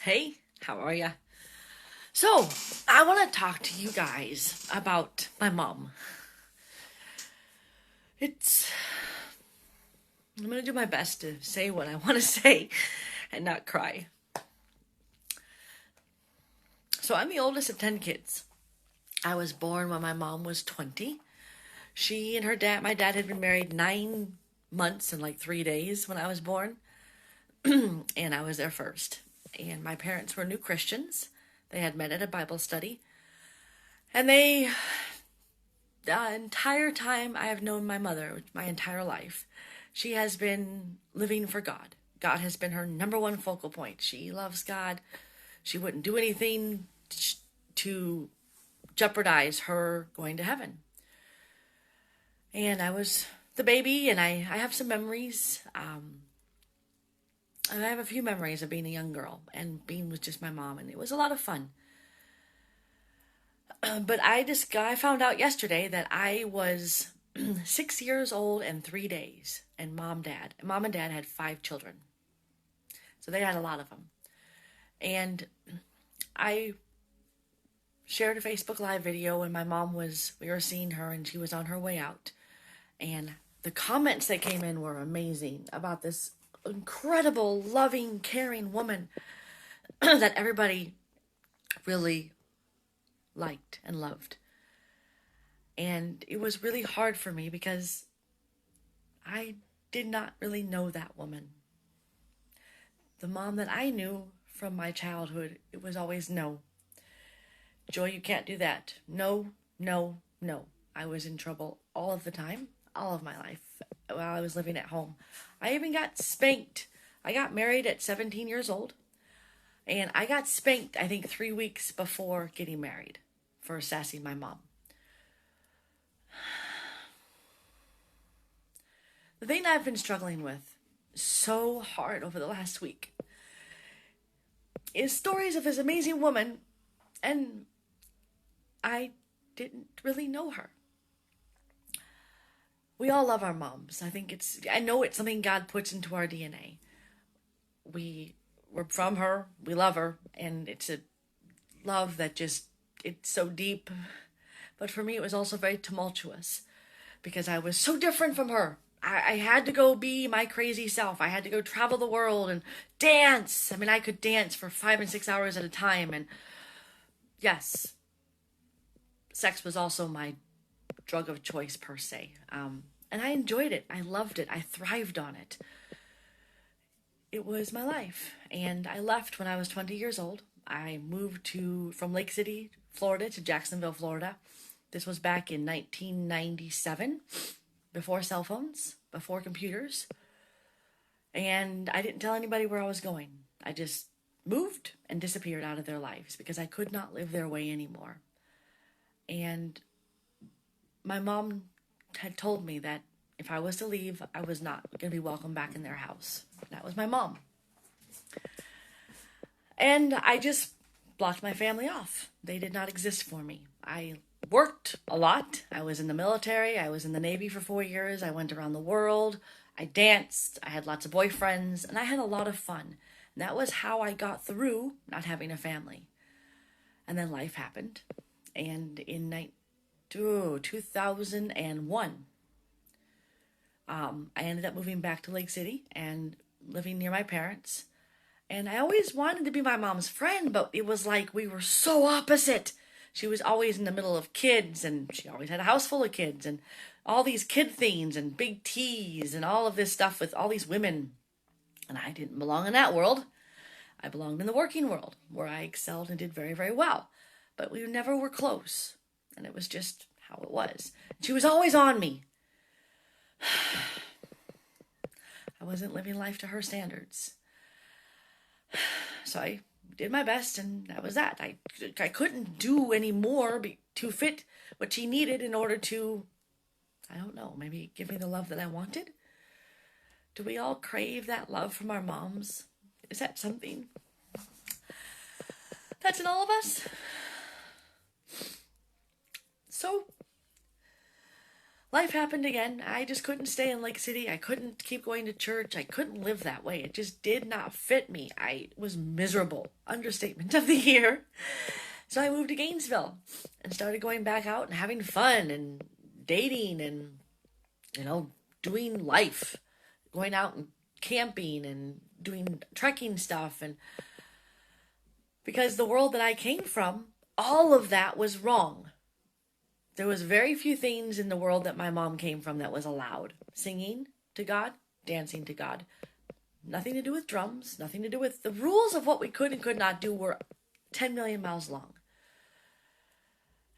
Hey, how are ya? So, I want to talk to you guys about my mom. It's. I'm going to do my best to say what I want to say and not cry. So, I'm the oldest of 10 kids. I was born when my mom was 20. She and my dad had been married 9 months and like 3 days when I was born, and I was their first. And my parents were new Christians. They had met at a Bible study. And the entire time I have known my mother, my entire life, she has been living for God. God has been her number one focal point. She loves God. She wouldn't do anything to jeopardize her going to heaven. And I was the baby, and I have some memories. And I have a few memories of being a young girl and being with just my mom, and it was a lot of fun. But I found out yesterday that I was 6 years old and 3 days, and mom and dad had 5 children, so they had a lot of them. And I shared a Facebook Live video when we were seeing her, and she was on her way out, and the comments that came in were amazing about this incredible, loving, caring woman that everybody really liked and loved. And it was really hard for me because I did not really know that woman. The mom that I knew from my childhood, it was always no. Joy, you can't do that. No, no, no. I was in trouble all of the time, all of my life, while I was living at home. I even got spanked. I got married at 17 years old, and I got spanked, I think, 3 weeks before getting married for sassing my mom. The thing I've been struggling with so hard over the last week is stories of this amazing woman, and I didn't really know her. We all love our moms. I know it's something God puts into our DNA. We're from her, we love her, and it's a love that it's so deep. But for me, it was also very tumultuous because I was so different from her. I had to go be my crazy self. I had to go travel the world and dance. I mean, I could dance for 5 and 6 hours at a time. And yes, sex was also my drug of choice per se. And I enjoyed it. I loved it. I thrived on it. It was my life. And I left when I was 20 years old. I moved from Lake City, Florida to Jacksonville, Florida. This was back in 1997, before cell phones, before computers. And I didn't tell anybody where I was going. I just moved and disappeared out of their lives because I could not live their way anymore. And my mom had told me that if I was to leave, I was not going to be welcome back in their house. That was my mom. And I just blocked my family off. They did not exist for me. I worked a lot. I was in the military. I was in the Navy for 4 years. I went around the world. I danced. I had lots of boyfriends. And I had a lot of fun. And that was how I got through not having a family. And then life happened. And in 2001, I ended up moving back to Lake City and living near my parents. And I always wanted to be my mom's friend, but it was like we were so opposite. She was always in the middle of kids, and she always had a house full of kids, and all these kid things, and big teas, and all of this stuff with all these women. And I didn't belong in that world. I belonged in the working world, where I excelled and did very, very well. But we never were close, and it was just how it was. She was always on me. I wasn't living life to her standards. So I did my best, and that was that. I couldn't do any more to fit what she needed in order to, I don't know, maybe give me the love that I wanted. Do we all crave that love from our moms? Is that something that's in all of us? So life happened again. I just couldn't stay in Lake City. I couldn't keep going to church. I couldn't live that way. It just did not fit me. I was miserable. Understatement of the year. So I moved to Gainesville and started going back out and having fun and dating and, doing life, going out and camping and doing trekking stuff. And because the world that I came from, all of that was wrong. There was very few things in the world that my mom came from that was allowed. Singing to God, dancing to God. Nothing to do with drums, nothing to do with the rules of what we could and could not do were 10 million miles long.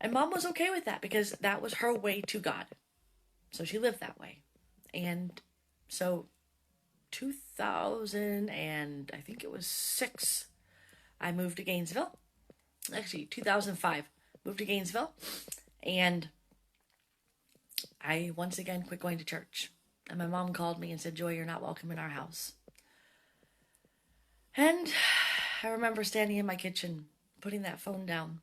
And Mom was okay with that because that was her way to God. So she lived that way. And so 2000 and I think it was 6, I moved to Gainesville. Actually, 2005, moved to Gainesville. And I once again quit going to church. And my mom called me and said, "Joy, you're not welcome in our house." And I remember standing in my kitchen, putting that phone down.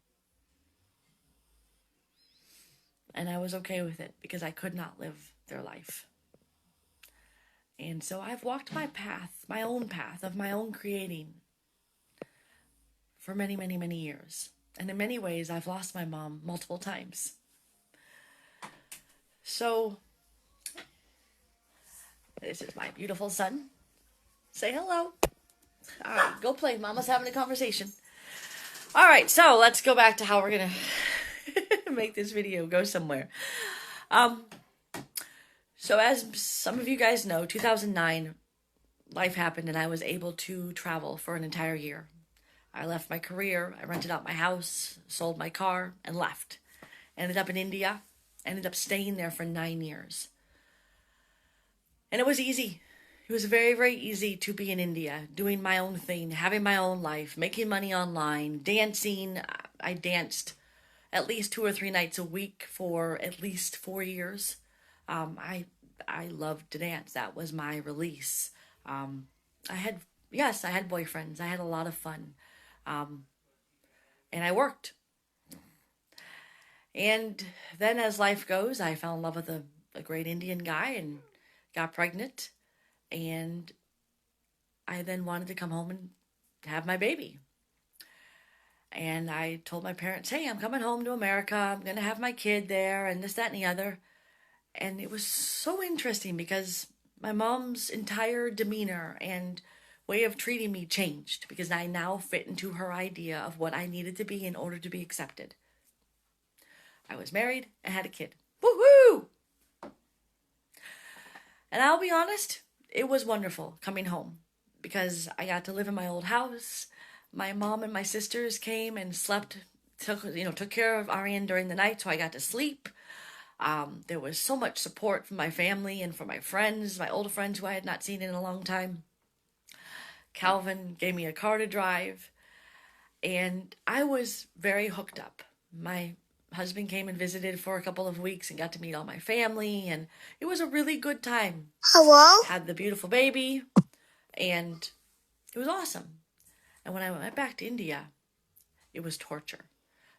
And I was okay with it because I could not live their life. And so I've walked my path, my own path of my own creating for many, many, many years. And in many ways, I've lost my mom multiple times. So this is my beautiful son. Say hello. All right, go play. Mama's having a conversation. All right, so let's go back to how we're going to make this video go somewhere. So as some of you guys know, 2009, life happened and I was able to travel for an entire year. I left my career, I rented out my house, sold my car, and left. Ended up in India, ended up staying there for 9 years. And it was easy. It was very, very easy to be in India, doing my own thing, having my own life, making money online, dancing. I danced at least 2 or 3 nights a week for at least 4 years. I loved to dance. That was my release. I had boyfriends. I had a lot of fun. And I worked. And then as life goes, I fell in love with a great Indian guy and got pregnant. And I then wanted to come home and have my baby. And I told my parents, "Hey, I'm coming home to America. I'm going to have my kid there and this, that, and the other." And it was so interesting because my mom's entire demeanor and way of treating me changed because I now fit into her idea of what I needed to be in order to be accepted. I was married and had a kid. Woohoo! And I'll be honest, it was wonderful coming home because I got to live in my old house. My mom and my sisters came and took care of Arian during the night, so I got to sleep. There was so much support from my family and from my friends, my older friends who I had not seen in a long time. Calvin gave me a car to drive, and I was very hooked up. My husband came and visited for a couple of weeks and got to meet all my family, and it was a really good time. Hello? Had the beautiful baby, and it was awesome. And when I went back to India, it was torture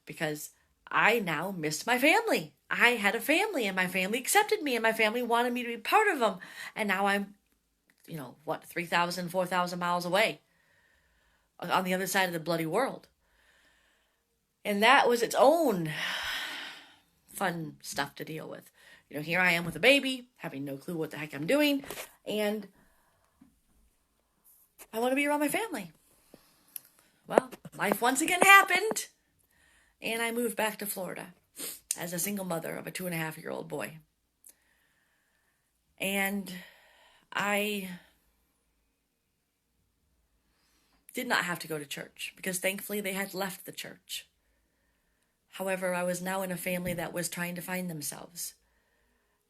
because I now missed my family. I had a family, and my family accepted me, and my family wanted me to be part of them. And now I'm 3,000, 4,000 miles away on the other side of the bloody world. And that was its own fun stuff to deal with. Here I am with a baby, having no clue what the heck I'm doing, and I want to be around my family. Well, life once again happened, and I moved back to Florida as a single mother of a 2.5-year-old boy. And I did not have to go to church because thankfully they had left the church. However, I was now in a family that was trying to find themselves.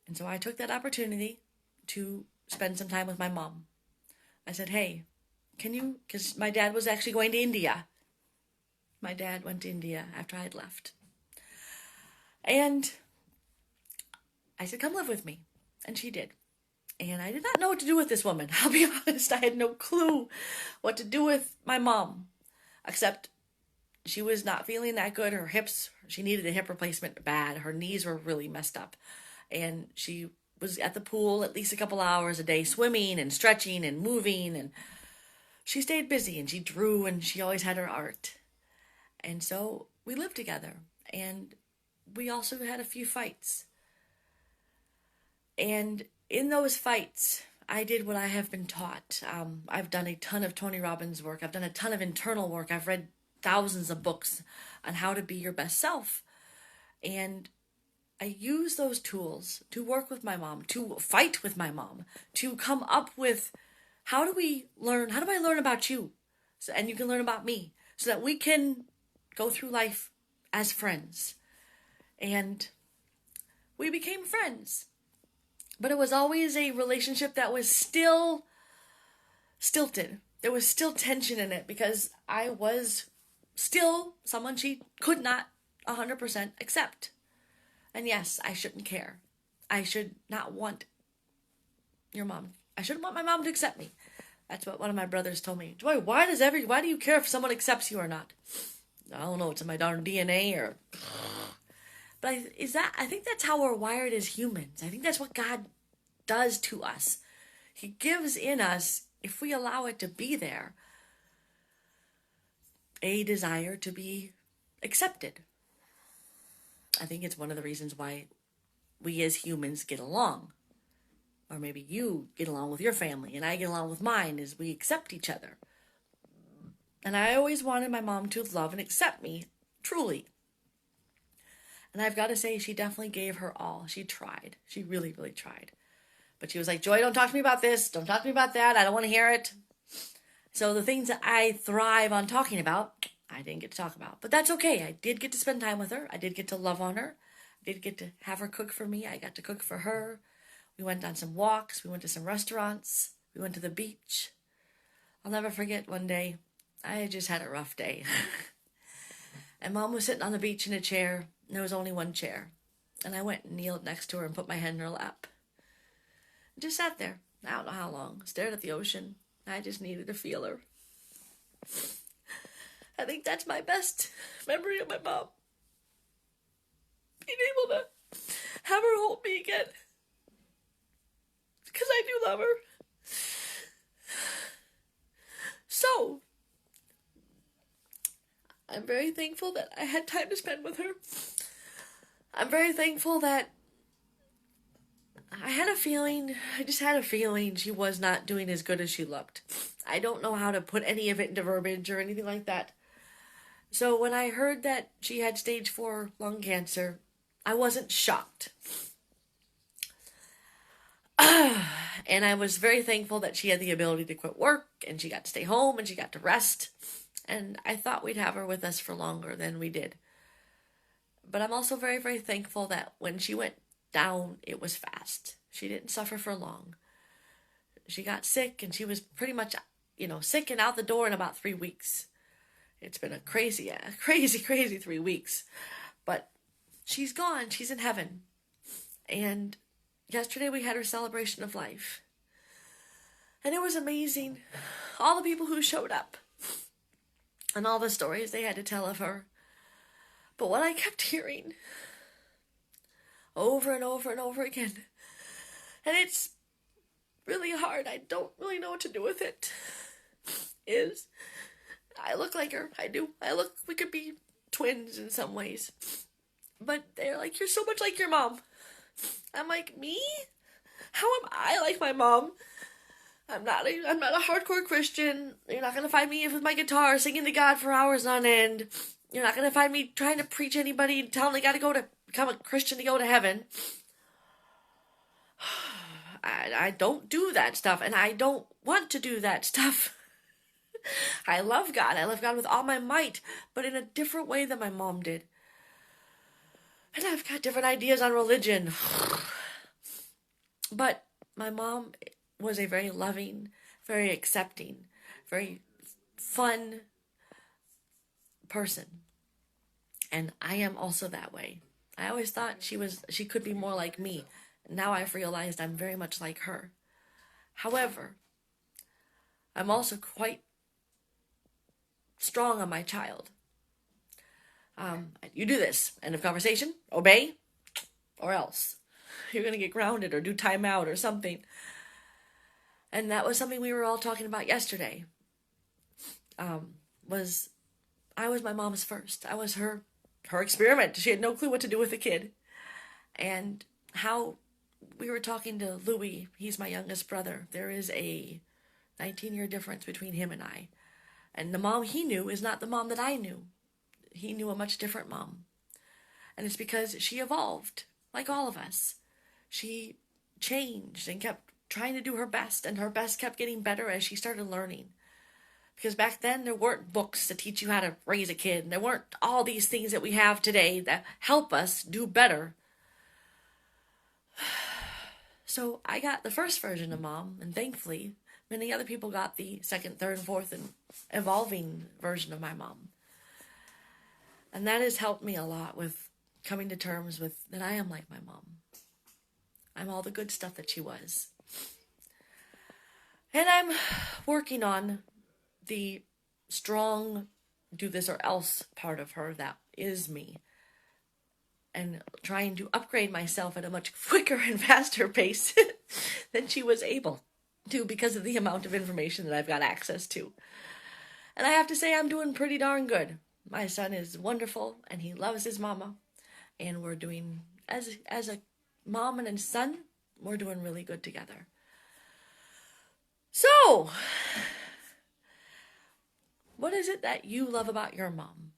And so I took that opportunity to spend some time with my mom. I said, "Hey, can you," because my dad was actually going to India. My dad went to India after I had left. And I said, "Come live with me." And she did. And I did not know what to do with this woman. I'll be honest, I had no clue what to do with my mom, except she was not feeling that good. Her hips, she needed a hip replacement bad. Her knees were really messed up. And she was at the pool at least a couple hours a day, swimming and stretching and moving. And she stayed busy, and she drew, and she always had her art. And so we lived together. And we also had a few fights. And in those fights, I did what I have been taught. I've done a ton of Tony Robbins work. I've done a ton of internal work. I've read thousands of books on how to be your best self. And I use those tools to work with my mom, to fight with my mom, to come up with how do I learn about you? So, and you can learn about me, so that we can go through life as friends. And we became friends. But it was always a relationship that was still stilted. There was still tension in it because I was still someone she could not 100% accept. And yes, I shouldn't care. I should not want your mom. I shouldn't want my mom to accept me. That's what one of my brothers told me. Joy, why do you care if someone accepts you or not? I don't know, it's in my darn DNA or... But I think that's how we're wired as humans. I think that's what God does to us. He gives in us, if we allow it to be there, a desire to be accepted. I think it's one of the reasons why we as humans get along. Or maybe you get along with your family and I get along with mine, is we accept each other. And I always wanted my mom to love and accept me, truly. And I've got to say, she definitely gave her all. She tried. She really, really tried. But she was like, Joy, don't talk to me about this. Don't talk to me about that. I don't want to hear it. So the things that I thrive on talking about, I didn't get to talk about. But that's okay. I did get to spend time with her. I did get to love on her. I did get to have her cook for me. I got to cook for her. We went on some walks. We went to some restaurants. We went to the beach. I'll never forget one day. I just had a rough day. And Mom was sitting on the beach in a chair. And there was only one chair. And I went and kneeled next to her and put my head in her lap. Just sat there. I don't know how long. Stared at the ocean. I just needed to feel her. I think that's my best memory of my mom. Being able to have her hold me again. Because I do love her. So, I'm very thankful that I had time to spend with her. I'm very thankful that I just had a feeling she was not doing as good as she looked. I don't know how to put any of it into verbiage or anything like that. So when I heard that she had stage 4 lung cancer, I wasn't shocked. And I was very thankful that she had the ability to quit work and she got to stay home and she got to rest. And I thought we'd have her with us for longer than we did. But I'm also very, very thankful that when she went down, it was fast. She didn't suffer for long. She got sick and she was pretty much, sick and out the door in about 3 weeks. It's been a crazy 3 weeks. But she's gone. She's in heaven. And yesterday we had her celebration of life. And it was amazing. All the people who showed up. And all the stories they had to tell of her. But what I kept hearing over and over and over again, and it's really hard, I don't really know what to do with it, is I look like her. I do. We could be twins in some ways. But they're like, you're so much like your mom. I'm like, me? How am I like my mom? I'm not a hardcore Christian. You're not going to find me with my guitar singing to God for hours on end. You're not going to find me trying to preach anybody and tell them they got to become a Christian to go to heaven. I don't do that stuff, and I don't want to do that stuff. I love God. I love God with all my might, but in a different way than my mom did. And I've got different ideas on religion. But my mom was a very loving, very accepting, very fun person. And I am also that way. I always thought she could be more like me. Now I've realized I'm very much like her. However, I'm also quite strong on my child. You do this. End of conversation. Obey or else. You're going to get grounded or do timeout or something. And that was something we were all talking about yesterday. Was I was my mom's first. I was her experiment. She had no clue what to do with a kid. And how we were talking to Louis, he's my youngest brother. There is a 19-year difference between him and I. And the mom he knew is not the mom that I knew. He knew a much different mom. And it's because she evolved, like all of us. She changed and kept trying to do her best, and her best kept getting better as she started learning. Because back then, there weren't books to teach you how to raise a kid, and there weren't all these things that we have today that help us do better. So I got the first version of Mom, and thankfully, many other people got the second, third, and fourth, and evolving version of my mom. And that has helped me a lot with coming to terms with that I am like my mom. I'm all the good stuff that she was. And I'm working on the strong do this or else part of her that is me. And trying to upgrade myself at a much quicker and faster pace than she was able to because of the amount of information that I've got access to. And I have to say I'm doing pretty darn good. My son is wonderful and he loves his mama. And we're doing, as a mom and a son, we're doing really good together. So, what is it that you love about your mom?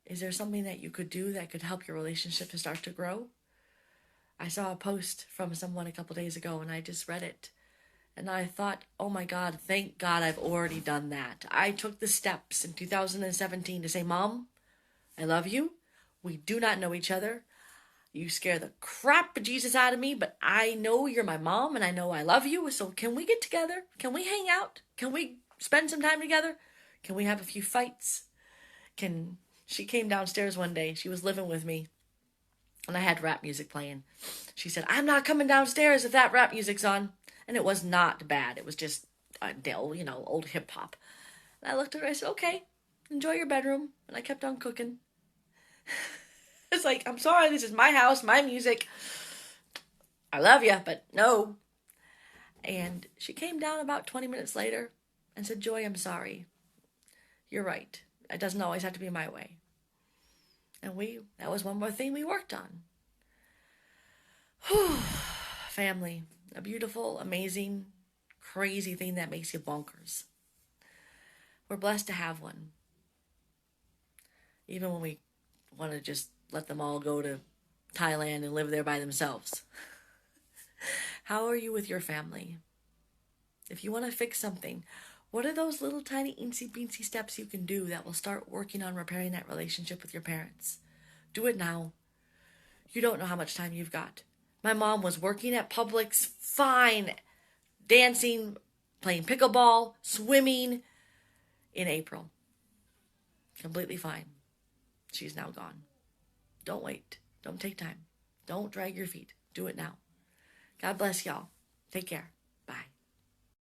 Is there something that you could do that could help your relationship to start to grow? I saw a post from someone a couple days ago and I just read it. And I thought, oh my God, thank God I've already done that. I took the steps in 2017 to say, Mom, I love you. We do not know each other. You scare the crap bejesus out of me, but I know you're my mom and I know I love you. So can we get together? Can we hang out? Can we spend some time together? Can we have a few fights? She came downstairs one day. She was living with me and I had rap music playing. She said, I'm not coming downstairs if that rap music's on. And it was not bad. It was just Adele, old hip hop. And I looked at her, I said, okay, enjoy your bedroom. And I kept on cooking. It's like, I'm sorry, this is my house, my music. I love you, but no. And she came down about 20 minutes later and said, Joy, I'm sorry. You're right. It doesn't always have to be my way. And that was one more thing we worked on. Family. A beautiful, amazing, crazy thing that makes you bonkers. We're blessed to have one. Even when we want to just let them all go to Thailand and live there by themselves. How are you with your family? If you want to fix something, what are those little tiny eensy-beensy steps you can do that will start working on repairing that relationship with your parents? Do it now. You don't know how much time you've got. My mom was working at Publix, fine, dancing, playing pickleball, swimming in April. Completely fine. She's now gone. Don't wait. Don't take time. Don't drag your feet. Do it now. God bless y'all. Take care.